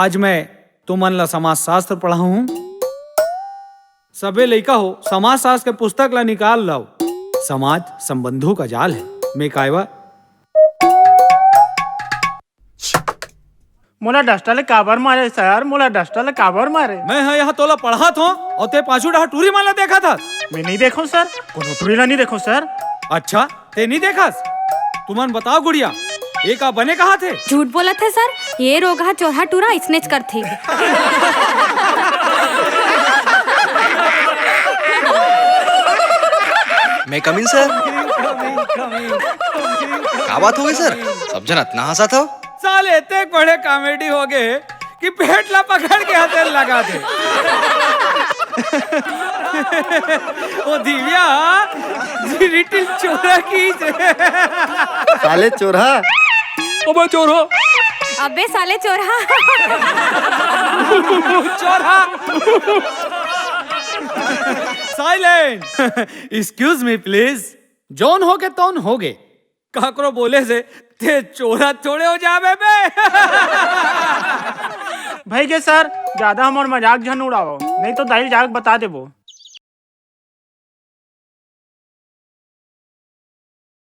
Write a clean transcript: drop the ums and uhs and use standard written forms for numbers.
आज मैं तुमन ला समाज शास्त्र पढ़ाऊं। सबे लइका हो समाज शास्त्र के पुस्तक ला निकाल लाओ। समाज संबंधों का जाल है। मैं कायवा मोला डस्टल काबर मारे सर, मोला डस्टल काबर मारे। मैं यहाँ तोला पढ़ात हूँ और ते पाछू डहा टूरी माला देखा था। मैं नहीं देखो सर, कोनो टूरीला नहीं देखो सर। अच्छा ते नहीं देखा? तुमन बताओ गुड़िया, ये का बने कहा थे? झूठ बोला थे सर, ये रोगा चोरा टूरा स्नेच कर थे। मैं कमिन सर। क्या बात हो गई सर, सब जन इतना हंसा था। साले इतने बड़े कॉमेडी हो गए कि पेट ला पकड़ के हाथे लगा दे। ओ दिव्या रिटिल चोरा की साले चोरा। ओबे चोरो, अबे साले चोरा। चोरा। साइलेंट। Excuse me please. जौन हो के तौन हो गए, काकरो बोले से ते चोरा थोड़े हो जावे बे। भाई के सर ज्यादा हमार मजाक झन उड़ाओ, नहीं तो दाई जाग बता देबो।